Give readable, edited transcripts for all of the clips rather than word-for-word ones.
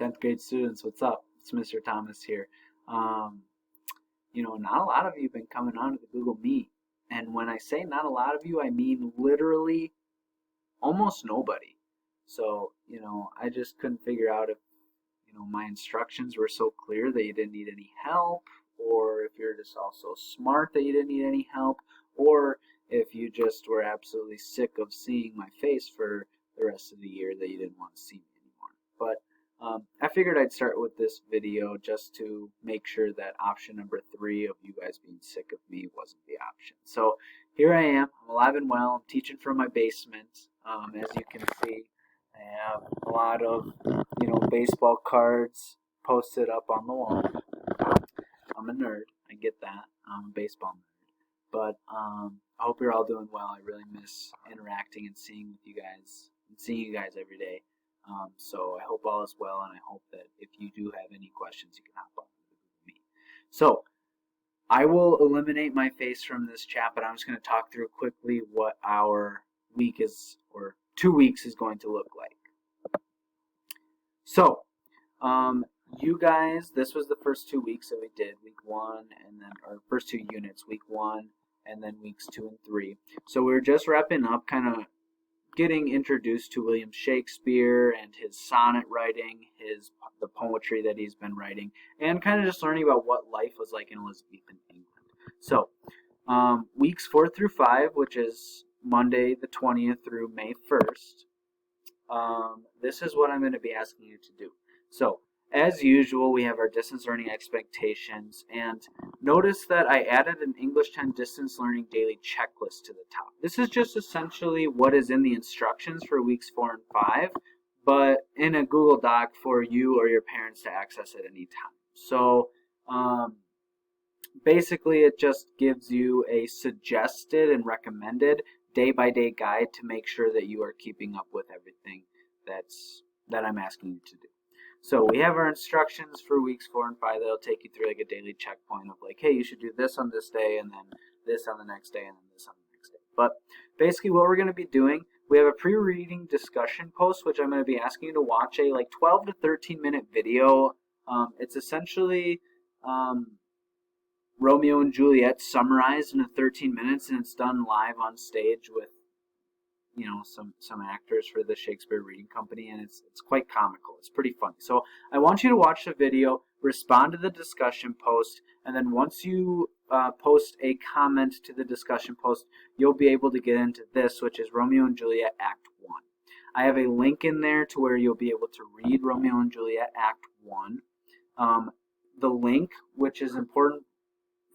10th grade students, what's up? It's Mr. Thomas here. Um, not a lot of you have been coming on to the Google Meet. And when I say not a lot of you, I mean literally almost nobody. So, I just couldn't figure out if, my instructions were so clear that you didn't need any help, or if you're just all so smart that you didn't need any help, or if you just were absolutely sick of seeing my face for the rest of the year that you didn't want to see me anymore. But I figured I'd start with this video just to make sure that option number 3 of you guys being sick of me wasn't the option. So here I am. I'm alive and well. I'm teaching from my basement. As you can see, I have a lot of baseball cards posted up on the wall. I'm a nerd. I get that. I'm a baseball nerd. But I hope you're all doing well. I really miss interacting and seeing you guys every day. So I hope all is well, and I hope that if you do have any questions, you can hop on with me. So I will eliminate my face from this chat, but I'm just going to talk through quickly what our week is, or 2 weeks is going to look like. So, you guys, this was the first 2 weeks that we did, week 1, and then, or first 2 units, week 1, and then weeks 2 and 3. So we're just wrapping up, kind of getting introduced to William Shakespeare and his sonnet writing, the poetry that he's been writing, and kind of just learning about what life was like in Elizabethan England. So, weeks 4 through 5, which is Monday the 20th through May 1st, this is what I'm going to be asking you to do. So, as usual, we have our distance learning expectations, and notice that I added an English 10 distance learning daily checklist to the top. This is just essentially what is in the instructions for weeks 4 and 5, but in a Google Doc for you or your parents to access at any time. So, basically it just gives you a suggested and recommended day-by-day guide to make sure that you are keeping up with everything that I'm asking you to do. So we have our instructions for weeks 4 and 5 that'll take you through like a daily checkpoint of like, hey, you should do this on this day, and then this on the next day, and then this on the next day. But basically what we're going to be doing, we have a pre-reading discussion post, which I'm going to be asking you to watch a like 12 to 13 minute video. It's essentially Romeo and Juliet summarized in 13 minutes, and it's done live on stage with some actors for the Shakespeare Reading Company, and it's quite comical. It's pretty funny. So I want you to watch the video, respond to the discussion post, and then once you post a comment to the discussion post, you'll be able to get into this, which is Romeo and Juliet Act 1. I have a link in there to where you'll be able to read Romeo and Juliet Act 1. The link, which is important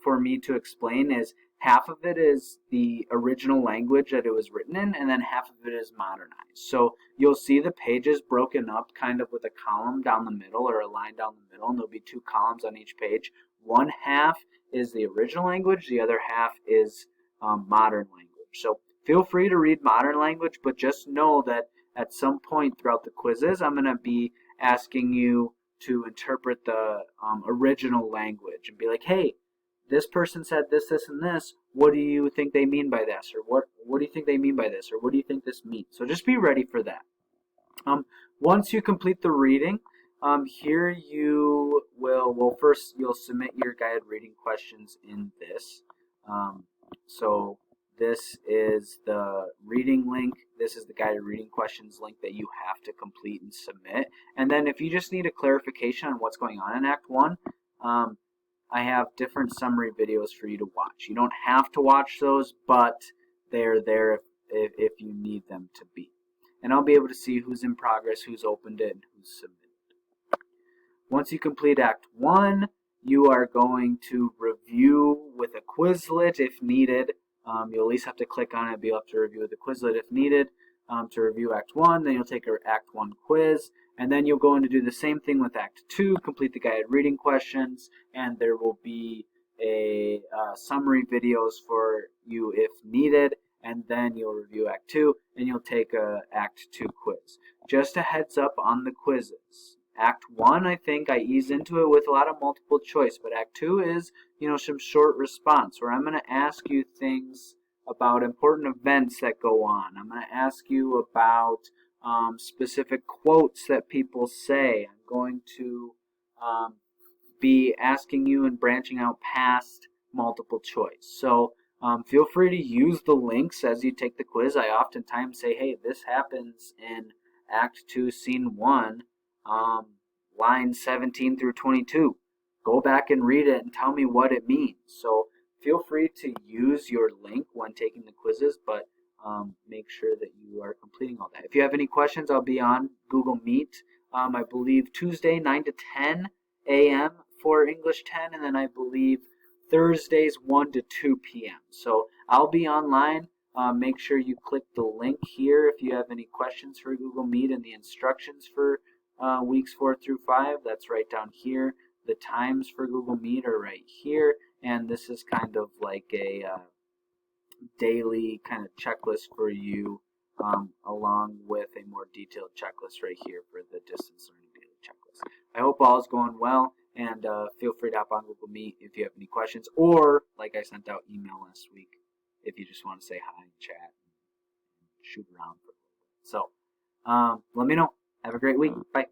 for me to explain, is half of it is the original language that it was written in, and then half of it is modernized. So you'll see the pages broken up kind of with a column down the middle, or a line down the middle, and there'll be 2 columns on each page. One half is the original language, the other half is modern language. So feel free to read modern language, but just know that at some point throughout the quizzes, I'm going to be asking you to interpret the original language and be like, hey, this person said this, this, and this. What do you think they mean by this? Or what do you think they mean by this? Or what do you think this means? So just be ready for that. Once you complete the reading, here you will, first you'll submit your guided reading questions in this. So this is the reading link. This is the guided reading questions link that you have to complete and submit. And then if you just need a clarification on what's going on in Act 1, I have different summary videos for you to watch. You don't have to watch those, but they're there if you need them to be. And I'll be able to see who's in progress, who's opened it, and who's submitted. Once you complete Act 1, you are going to review with a Quizlet if needed. You'll at least have to click on it, be able to review with a Quizlet if needed to review Act 1. Then you'll take an Act 1 quiz. And then you'll go in to do the same thing with Act 2, complete the guided reading questions, and there will be a summary videos for you if needed, and then you'll review Act 2, and you'll take a Act 2 quiz. Just a heads up on the quizzes. Act 1, I think I ease into it with a lot of multiple choice, but Act 2 is, some short response, where I'm going to ask you things about important events that go on. I'm going to ask you about specific quotes that people say. I'm going to be asking you and branching out past multiple choice. So feel free to use the links as you take the quiz. I oftentimes say, hey, this happens in Act 2, Scene 1, lines 17 through 22. Go back and read it and tell me what it means. So feel free to use your link when taking the quizzes, but make sure that you are completing all that. If you have any questions, I'll be on Google Meet, I believe Tuesday 9 to 10 a.m. for English 10, and then I believe Thursdays 1 to 2 p.m. So I'll be online. Make sure you click the link here if you have any questions for Google Meet and the instructions for weeks 4 through 5. That's right down here. The times for Google Meet are right here, and this is kind of like a daily kind of checklist for you, along with a more detailed checklist right here for the distance learning daily checklist. I hope all is going well, and feel free to hop on Google Meet if you have any questions, or like I sent out email last week, if you just want to say hi and chat and shoot around for a little bit. So let me know. Have a great week. Bye.